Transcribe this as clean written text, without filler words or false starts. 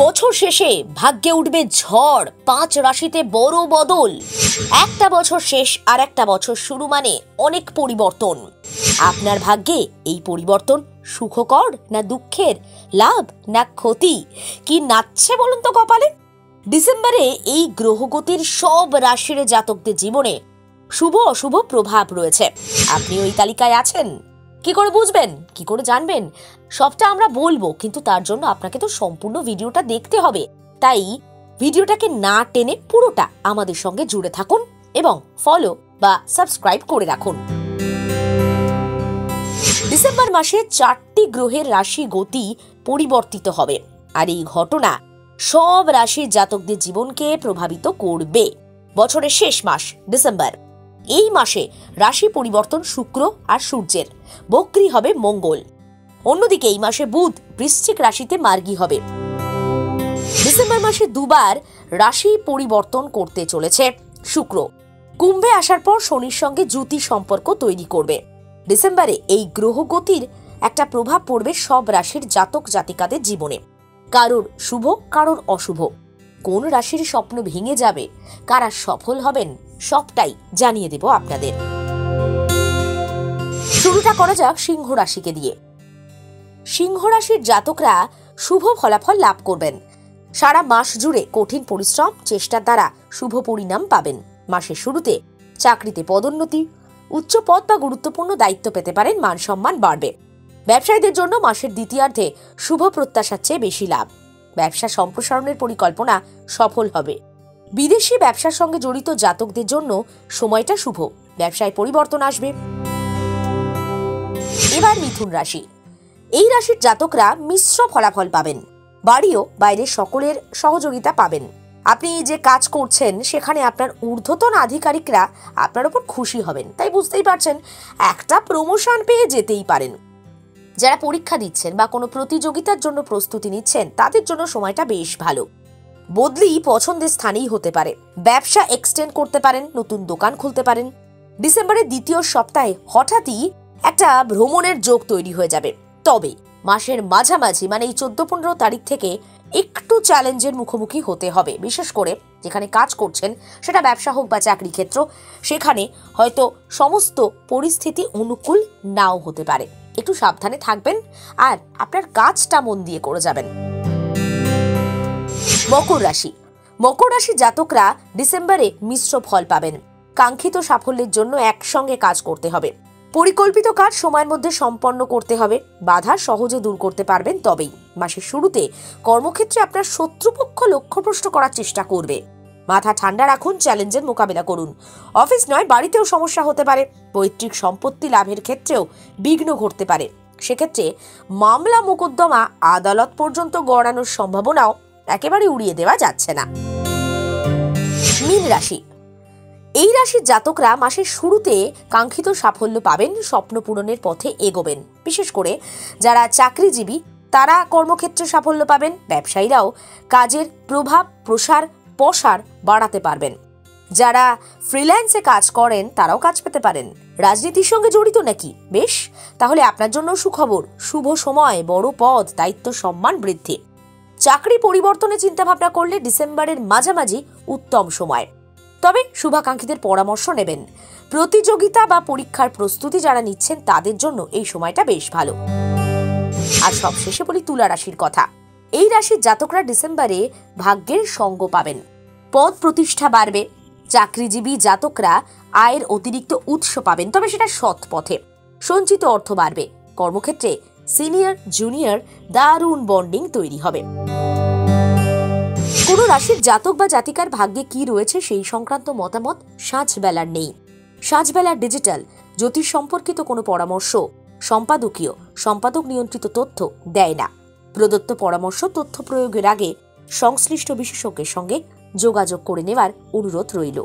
বছর শেষে ভাগ্যে উঠবে ঝড়, 5 রাশিতে বড় বদল। একটা বছর শেষ আর একটা বছর শুরু মানে অনেক পরিবর্তন। আপনার ভাগ্যে এই পরিবর্তন সুখকর না দুঃখের, লাভ না ক্ষতি, কি নাচছে বলুন তো কপালে? ডিসেম্বরে এই গ্রহগতির সব রাশির জাতকদের জীবনে শুভ অশুভ প্রভাব রয়েছে। আপনি ওই তালিকায় আছেন? কি করে বুঝবেন, কি করে জানবেন? সবটা আমরা বলবো, কিন্তু তার জন্য আপনাকে তো সম্পূর্ণ ভিডিওটা দেখতে হবে। তাই ভিডিওটাকে না টেনে পুরোটা আমাদের সঙ্গে জুড়ে থাকুন এবং ফলো বা সাবস্ক্রাইব করে রাখুন। ডিসেম্বর মাসে 4টি গ্রহের রাশি গতি পরিবর্তিত হবে, আর এই ঘটনা সব রাশির জাতকদের জীবনকে প্রভাবিত করবে। বছরের শেষ মাস ডিসেম্বর। এই মাসে রাশি পরিবর্তন শুক্র আর সূর্যের, বক্রী হবে মঙ্গল। অন্যদিকে এই মাসে বুধ বৃশ্চিক রাশিতে মার্গী হবে। ডিসেম্বর মাসে দুবার রাশি পরিবর্তন করতে চলেছে শুক্র। কুম্ভে আসার পর শনির সঙ্গে যুতি সম্পর্ক তৈরি করবে। ডিসেম্বরে এই গ্রহগতির একটা প্রভাব পড়বে সব রাশির জাতক জাতিকাদের জীবনে। কারোর শুভ, কারোর অশুভ। কোন রাশির স্বপ্ন ভেঙে যাবে, কারা সফল হবেন, সবটাই জানিয়ে দেব আপনাদের। শুরুটা করা যাক সিংহ রাশিকে দিয়ে। সিংহ রাশির জাতকরা শুভ ফলাফল লাভ করবেন। সারা মাস জুড়ে কঠিন পরিশ্রম, চেষ্টার দ্বারা শুভ পরিণাম পাবেন। মাসের শুরুতে চাকরিতে পদোন্নতি, উচ্চ পদ বা গুরুত্বপূর্ণ দায়িত্ব পেতে পারেন, মান সম্মান বাড়বে। ব্যবসায়ীদের জন্য মাসের দ্বিতীয়ার্ধে শুভ প্রত্যাশার চেয়ে বেশি লাভ। ব্যবসা সম্প্রসারণের পরিকল্পনা সফল হবে। বিদেশি ব্যবসার সঙ্গে জড়িত জাতকদের জন্য সময়টা শুভ, ব্যবসায় পরিবর্তন আসবে। এবার মিথুন রাশি। এই রাশির জাতকরা মিশ্র ফলাফল পাবেন। বাড়িও বাইরের সকলের সহযোগিতা পাবেন। আপনি যে কাজ করছেন সেখানে আপনার ঊর্ধ্বতন আধিকারিকরা আপনার উপর খুশি হবেন, তাই বুঝতেই পারছেন একটা প্রমোশন পেয়ে যেতেই পারেন। যারা পরীক্ষা দিচ্ছেন বা কোনো প্রতিযোগিতার জন্য প্রস্তুতি নিচ্ছেন তাদের জন্য সময়টা বেশ ভালো। বদলি পছন্দের স্থানেই হতে পারে। ব্যবসা এক্সটেন্ড করতে পারেন, নতুন দোকান খুলতে পারেন। ডিসেম্বরের দ্বিতীয় সপ্তাহে হঠাৎই একটা ভ্রমণের যোগ তৈরি হয়ে যাবে। তবে মাসের মাঝামাঝি মানে এই 14-15 তারিখ থেকে একটু চ্যালেঞ্জের মুখোমুখি হতে হবে। বিশেষ করে যেখানে কাজ করছেন, সেটা ব্যবসা হোক বা চাকরি ক্ষেত্র, সেখানে হয়তো সমস্ত পরিস্থিতি অনুকূল নাও হতে পারে। একটু সাবধানে থাকবেন আর আপনার কাজটা মন দিয়ে করে যাবেন। মকর রাশি। মকর রাশির জাতকরা ডিসেম্বরে মিশ্র ফল পাবেন। কাঙ্ক্ষিত সাফল্যের জন্য একসঙ্গে কাজ করতে হবে। পরিকল্পিত কাজ সময়ের মধ্যে সম্পন্ন করতে হবে। বাধা সহজে দূর করতে পারবেন তবেই। মাসের শুরুতে কর্মক্ষেত্রে আপনার শত্রুপক্ষ লক্ষ্যভ্রষ্ট করার চেষ্টা করবে। মাথা ঠান্ডা রাখুন, চ্যালেঞ্জের মোকাবিলা করুন। অফিস নয়, বাড়িতেও সমস্যা হতে পারে। পৈতৃক সম্পত্তি লাভের ক্ষেত্রেও বিঘ্ন ঘটতে পারে। সেক্ষেত্রে মামলা মোকদ্দমা আদালত পর্যন্ত গড়ানোর সম্ভাবনাও একেবারে উড়িয়ে দেওয়া যাচ্ছে না। মীন রাশি। এই রাশির জাতকরা মাসের শুরুতে কাঙ্ক্ষিত সাফল্য পাবেন, স্বপ্ন পূরণের পথে এগোবেন। বিশেষ করে যারা চাকরিজীবী তারা কর্মক্ষেত্রে সাফল্য পাবেন। ব্যবসায়ীরাও কাজের প্রভাব প্রসার বাড়াতে পারবেন। যারা ফ্রিল্যান্সে কাজ করেন তারাও কাজ পেতে পারেন। রাজনীতির সঙ্গে জড়িত নাকি? বেশ, তাহলে আপনার জন্য সুখবর। শুভ সময়, বড় পদ, দায়িত্ব, সম্মান বৃদ্ধি। চাকরি পরিবর্তনে চিন্তাভাবনা করলে ডিসেম্বরের মাঝামাঝি উত্তম সময়। তবে শুভাকাঙ্ক্ষীদের পরামর্শ নেবেন। প্রতিযোগিতা বা পরীক্ষার প্রস্তুতি যারা নিচ্ছেন তাদের জন্য এই সময়টা বেশ ভালো। আর সবশেষে বলি তুলা রাশির কথা। এই রাশির জাতকরা ডিসেম্বরে ভাগ্যের সঙ্গ পাবেন। পদ প্রতিষ্ঠা বাড়বে। চাকরিজীবী জাতকরা আয়ের অতিরিক্ত উৎস পাবেন, তবে সেটা সৎ পথে। সঞ্চিত অর্থ বাড়বে। কর্মক্ষেত্রে সিনিয়র জুনিয়র দারুণ বন্ডিং তৈরি হবে। কোন রাশির জাতক বা জাতিকার ভাগ্যে কি রয়েছে সেই সংক্রান্ত মতামত সাঁঝবেলার নেই। সাঁঝবেলার ডিজিটাল জ্যোতিষ সম্পর্কিত কোনো পরামর্শ সম্পাদক নিয়ন্ত্রিত তথ্য দেয় না। প্রদত্ত পরামর্শ তথ্য প্রয়োগের আগে সংশ্লিষ্ট বিশেষজ্ঞের সঙ্গে যোগাযোগ করে নেওয়ার অনুরোধ রইল।